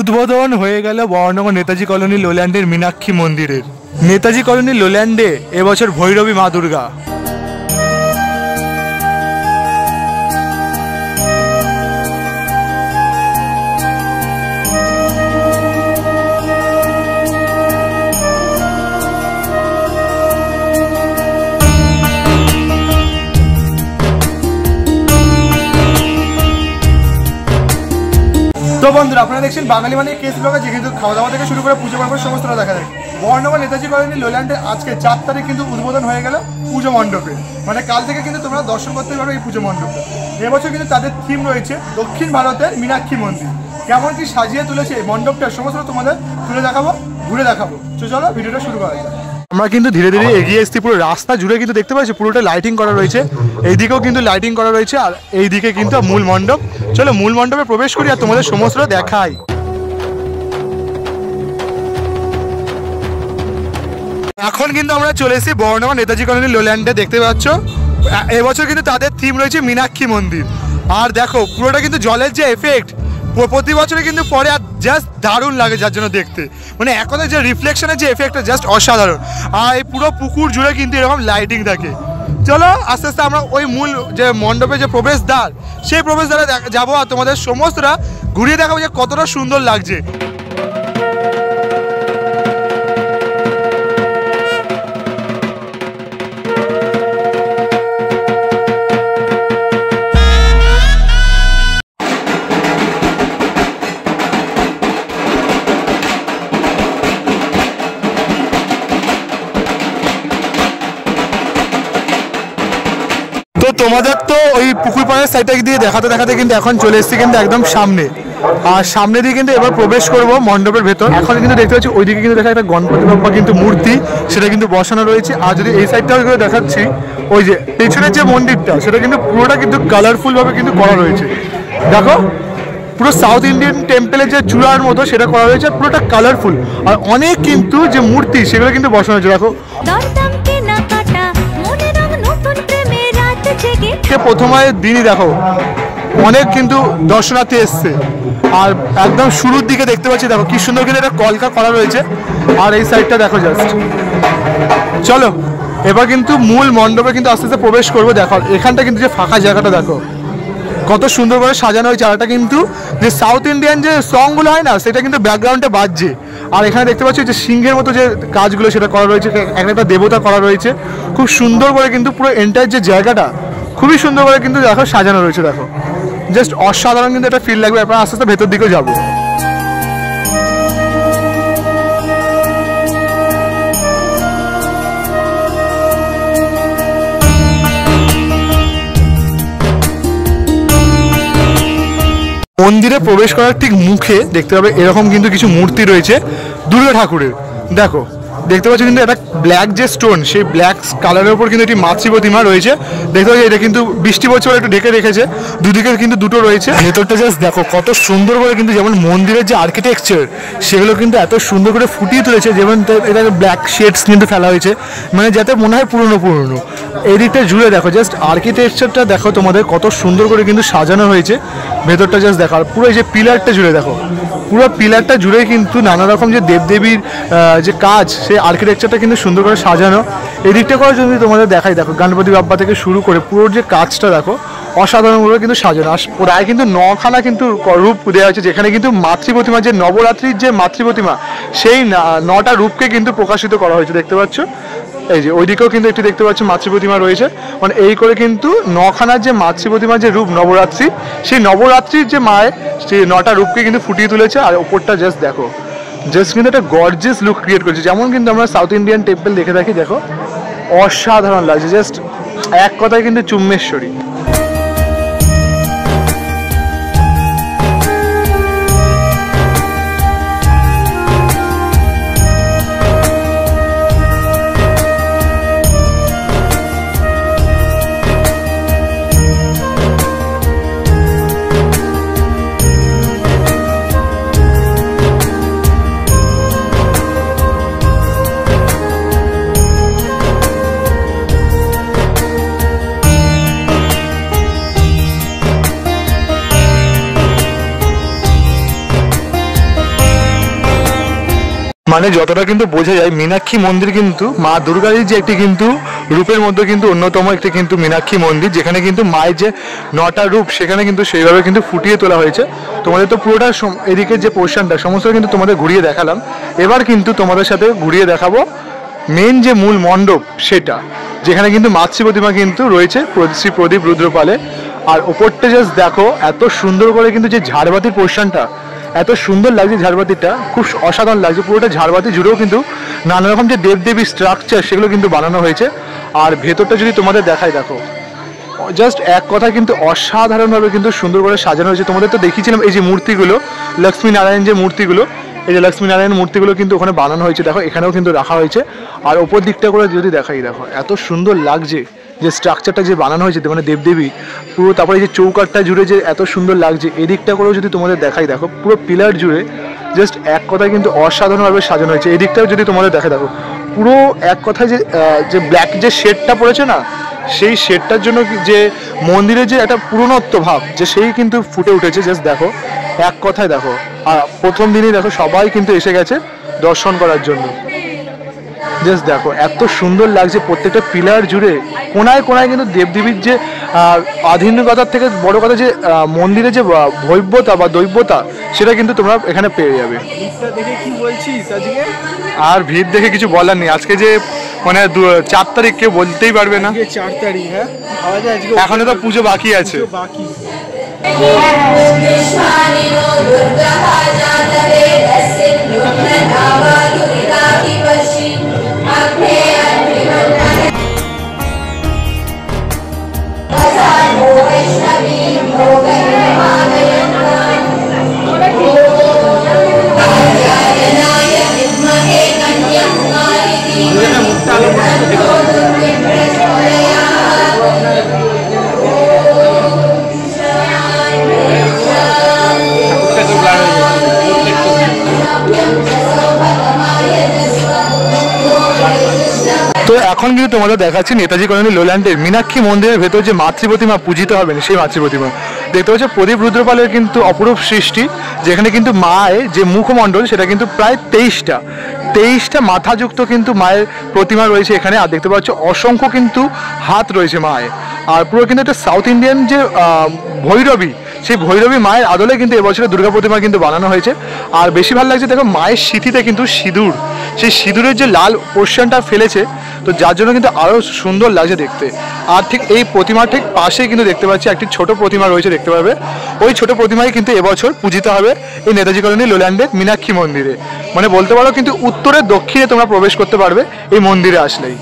উদ্বোধন হয়ে গেল বর্ণনগর নেতাজি কলোনি লোল্যান্ডের মীনাক্ষী মন্দিরের। নেতাজি কলোনি লোল্যান্ডে এবছর ভৈরবী মা দুর্গা। তো বন্ধুরা, আপনারা দেখছেন বাঙালি মানে কেস ব্লগে, যে কিন্তু খাওয়া দাওয়া থেকে শুরু করে পুজো পার্বণ সমস্তটা দেখা যায়। বর্ণনগর নেতাজি কলোনি লোল্যান্ডে আজকে 4 তারিখ কিন্তু উদ্বোধন হয়ে গেল পুজো মণ্ডপে। মানে কাল থেকে কিন্তু তোমরা দর্শন করতে পারবে এই পুজো মণ্ডপে। এবছর কিন্তু তাদের থিম রয়েছে দক্ষিণ ভারতের মীনাক্ষী মন্দির। কেমন কি সাজিয়ে তুলেছে এই মণ্ডপটা সমস্ত তোমাদের তুলে দেখাবো, ঘুরে দেখাবো। তো চলো ভিডিওটা শুরু করা যায়। আমরা কিন্তু ধীরে ধীরে এগিয়ে এসেছি। পুরো রাস্তা জুড়ে কিন্তু দেখতে পাচ্ছি পুরোটা লাইটিং করা রয়েছে। এইদিকেও কিন্তু লাইটিং করা রয়েছে, আর এইদিকে কিন্তু মূল মণ্ডপ। চলো মূল মণ্ডপে প্রবেশ করি আর তোমাদের সমস্তটা দেখাই। এখন কিন্তু আমরা চলে এসেছি বর্ণনগর নেতাজি কলোনি লোল্যান্ডে। দেখতে পাচ্ছ এবছর কিন্তু তাদের থিম রয়েছে মীনাক্ষী মন্দির। আর দেখো পুরোটা কিন্তু জলের যে এফেক্ট প্রতি বছরে কিন্তু পরে আর জাস্ট দারুণ লাগে, যার জন্য দেখতে মানে এখন যে রিফ্লেকশনের যে এফেক্টটা জাস্ট অসাধারণ। আর এই পুরো পুকুর জুড়ে কিন্তু এরকম লাইটিং থাকে। চলো আস্তে আস্তে আমরা ওই মূল যে মণ্ডপে যে প্রবেশদ্বার, সেই প্রবেশদ্বারে যাবো আর তোমাদের সমস্তটা ঘুরিয়ে দেখাবো যে কতটা সুন্দর লাগছে। তো তোমাদের তো ওই পুকুর পাড়ের সাইডটা দিয়ে দেখাতে দেখাতে কিন্তু এখন চলে এসেছি কিন্তু একদম সামনে। আর সামনে দিয়ে কিন্তু এবার প্রবেশ করব মণ্ডপের ভেতর। এখন কিন্তু দেখতে পাচ্ছি ওইদিকে কিন্তু দেখা একটা গণপতি বাপ্পা কিন্তু মূর্তি, সেটা কিন্তু বসানো রয়েছে। আর যদি এই সাইডটাও কিন্তু দেখাচ্ছি, ওই যে পেছনের যে মন্দিরটা, সেটা কিন্তু পুরোটা কিন্তু কালারফুল ভাবে কিন্তু করা রয়েছে। দেখো পুরো সাউথ ইন্ডিয়ান টেম্পলের যে চূড়ার মতো সেটা করা রয়েছে, পুরোটা কালারফুল। আর অনেক কিন্তু যে মূর্তি সেগুলো কিন্তু বসানো হয়েছে। দেখো প্রথমে দিনই দেখো অনেক কিন্তু দর্শনার্থী এসছে। আর একদম শুরুর দিকে দেখতে পাচ্ছি দেখো কি সুন্দর কিন্তু একটা কলকা করা রয়েছে। আর এই সাইডটা দেখো জাস্ট। চলো এবার কিন্তু মূল মণ্ডপে কিন্তু আস্তে আস্তে প্রবেশ করবো। দেখো এখানটা কিন্তু যে ফাঁকা জায়গাটা দেখো কত সুন্দর করে সাজানো হয়েছে। আর এটা কিন্তু যে সাউথ ইন্ডিয়ান যে সংগুলো হয় না, সেটা কিন্তু ব্যাকগ্রাউন্ডে বাজছে। আর এখানে দেখতে পাচ্ছি যে সিংহের মতো যে কাজগুলো সেটা করা রয়েছে, একটা দেবতা করা রয়েছে। খুব সুন্দর করে কিন্তু পুরো এন্টায়ার যে জায়গাটা খুবই সুন্দর করে কিন্তু দেখো সাজানো রয়েছে। দেখো জাস্ট অসাধারণ কিন্তু একটা ফিল লাগবে। এরপর আস্তে আস্তে ভেতর দিকেও যাবো। মন্দিরে প্রবেশ করার ঠিক মুখে দেখতে পাবে এরকম কিন্তু কিছু মূর্তি রয়েছে দুর্গা ঠাকুরের। দেখো দেখতে পাচ্ছ কিন্তু একটা ব্ল্যাক যে স্টোন, সেই ব্ল্যাক কালারের উপর কিন্তু একটি মাতৃ প্রতিমা রয়েছে। দেখতে পাচ্ছি এটা কিন্তু বৃষ্টি পড়ছে বলে একটু ঢেকে রেখেছে। দুদিকে কিন্তু দুটো রয়েছে। ভেতরটা জাস্ট দেখো কত সুন্দর করে কিন্তু, যেমন মন্দিরের যে আর্কিটেকচার সেগুলো কিন্তু এত সুন্দর করে ফুটিয়ে তুলেছে। যেমন এটা ব্ল্যাক শেডস কিন্তু ফেলা হয়েছে, মানে যাতে মনে হয় পুরনো পুরনো। এই দিকটা জুড়ে দেখো জাস্ট আর্কিটেকচারটা দেখো তোমাদের কত সুন্দর করে কিন্তু সাজানো হয়েছে। ভেতরটা জাস্ট দেখো। আর পুরো এই যে পিলারটা জুড়ে দেখো, পুরো পিলারটা জুড়ে কিন্তু নানা রকম যে দেবদেবীর যে কাজ, সেই আর্কিটেকচারটা কিন্তু সুন্দর করে সাজানো। এদিকটা করে যদি তোমাদের দেখাই, দেখো গণপতি বাপ্পা থেকে শুরু করে পুরো যে কাজটা দেখো অসাধারণভাবে কিন্তু সাজানো। আর প্রায় কিন্তু 9খানা কিন্তু রূপ দেওয়া হয়েছে, যেখানে কিন্তু মাতৃ প্রতিমা যে নবরাত্রির যে মাতৃ প্রতিমা, সেই 9টা রূপকে কিন্তু প্রকাশিত করা হয়েছে। দেখতে পাচ্ছ এই যে ওইদিকেও কিন্তু একটি দেখতে পাচ্ছ মাতৃ প্রতিমা রয়েছে। মানে এই করে কিন্তু 9খানার যে মাতৃ প্রতিমার যে রূপ নবরাত্রি, সেই নবরাত্রির যে মায়ের সেই 9টা রূপকে কিন্তু ফুটিয়ে তুলেছে। আর ওপরটা জাস্ট দেখো, জাস্ট কিন্তু একটা গর্জিয়াস লুক ক্রিয়েট করেছে, যেমন কিন্তু আমরা সাউথ ইন্ডিয়ান টেম্পল দেখে থাকি। দেখো অসাধারণ লাগছে, জাস্ট এক কথায় কিন্তু চুম্বেশ্বরী। মানে যতটা কিন্তু বোঝা যায় মীনাক্ষী মন্দির কিন্তু মা দুর্গারই যে একটি কিন্তু রূপের মধ্যে কিন্তু অন্যতম একটি কিন্তু মীনাক্ষী মন্দির, যেখানে কিন্তু মায়ের যে 9টা রূপ সেখানে কিন্তু সেইভাবে কিন্তু ফুটিয়ে তোলা হয়েছে। তোমাদের তো পুরোটা এদিকে যে পোর্শনটা সমস্ত কিন্তু তোমাদের ঘুরিয়ে দেখালাম। এবার কিন্তু তোমাদের সাথে ঘুরিয়ে দেখাবো মেন যে মূল মণ্ডপ সেটা, যেখানে কিন্তু মাতৃ প্রতিমা কিন্তু রয়েছে শ্রী প্রদীপ রুদ্রপালে। আর ওপরটা জাস্ট দেখো, এত সুন্দর করে কিন্তু যে ঝাড়বাতির পোর্শনটা এত সুন্দর লাগছে, ঝাড়বাতিটা খুব অসাধারণ লাগছে। পুরোটা ঝাড়বাতি জুড়েও কিন্তু নানা রকম যে দেবদেবীর স্ট্রাকচার সেগুলো কিন্তু বানানো হয়েছে। আর ভেতরটা যদি তোমাদের দেখাই, দেখো জাস্ট এক কথা কিন্তু অসাধারণভাবে কিন্তু সুন্দর করে সাজানো হয়েছে। তোমাদের তো দেখিয়েছিলাম এই যে মূর্তিগুলো, লক্ষ্মী নারায়ণ যে মূর্তিগুলো, এই যে লক্ষ্মী নারায়ণ মূর্তিগুলো কিন্তু ওখানে বানানো হয়েছে, দেখো এখানেও কিন্তু রাখা হয়েছে। আর ওপর দিকটা করে যদি দেখাই, দেখো এত সুন্দর লাগছে যে স্ট্রাকচারটা যে বানানো হয়েছে, মানে দেবদেবী পুরো। তারপরে এই যে চৌকাঠটা জুড়ে যে এত সুন্দর লাগছে, এদিকটা করেও যদি তোমাদের দেখাই, দেখো পুরো পিলার জুড়ে জাস্ট এক কথায় কিন্তু অসাধারণভাবে সাজানো হয়েছে। এদিকটাও যদি তোমাদের দেখা, দেখো পুরো এক কথায় যে ব্ল্যাক যে শেডটা পড়েছে না, সেই শেডটার জন্য যে মন্দিরের যে একটা পুরনত্ব ভাব যে সেই কিন্তু ফুটে উঠেছে। জাস্ট দেখো এক কথায় দেখো, আর প্রথম দিনই দেখো সবাই কিন্তু এসে গেছে দর্শন করার জন্য। জাস্ট দেখো এত সুন্দর লাগছে প্রত্যেকটা পিলার জুড়ে, কোনায় কোনায় কিন্তু দেবদেবীর যে আধুনিকতার থেকে বড় কথা যে মন্দিরের যে ভব্যতা বা দৈব্যতা সেটা কিন্তু তোমরা এখানে পেয়ে যাবে। দেখে কি বলছিস আজকে? আর ভিড় দেখে কিছু বলার নেই। আজকে যে মানে 4 তারিখ কেউ বলতেই পারবে না। 4 তারিখ, হ্যাঁ এখনো তো পুজো বাকি আছে। বাকি তো এখন কিন্তু তোমাদের দেখাচ্ছি নেতাজি কলোনি লোল্যান্ডের মীনাক্ষী মন্দিরের ভেতর যে মাতৃ প্রতিমা পূজিত হবেন সেই মাতৃ প্রতিমা দেখতে পাচ্ছ। প্রদীপ রুদ্রপালের কিন্তু অপরূপ সৃষ্টি, যেখানে কিন্তু মায়ের যে মুখমণ্ডল সেটা কিন্তু প্রায় 23টা মাথাযুক্ত কিন্তু মায়ের প্রতিমা রয়েছে এখানে। আর দেখতে পাচ্ছ অসংখ্য কিন্তু হাত রয়েছে মায়ের। আর পুরো কিন্তু একটা সাউথ ইন্ডিয়ান যে ভৈরবী, সেই ভৈরবী মায়ের আদলে কিন্তু এবছরের দুর্গা প্রতিমা কিন্তু বানানো হয়েছে। আর বেশি ভালো লাগছে দেখো মায়ের সিঁথিতে কিন্তু সিঁদুর, সেই সিঁদুরের যে লাল পোর্শনটা ফেলেছে, তো যার জন্য কিন্তু আরও সুন্দর লাগছে দেখতে। আর ঠিক এই প্রতিমার ঠিক পাশেই কিন্তু দেখতে পাচ্ছি একটি ছোট প্রতিমা রয়েছে, দেখতে পাবে। ওই ছোট প্রতিমাই কিন্তু এবছর পূজিত হবে এই নেতাজি কলোনি লোল্যান্ডের মীনাক্ষী মন্দিরে। মানে বলতে পারো কিন্তু উত্তরে দক্ষিণে তোমরা প্রবেশ করতে পারবে এই মন্দিরে আসলেই।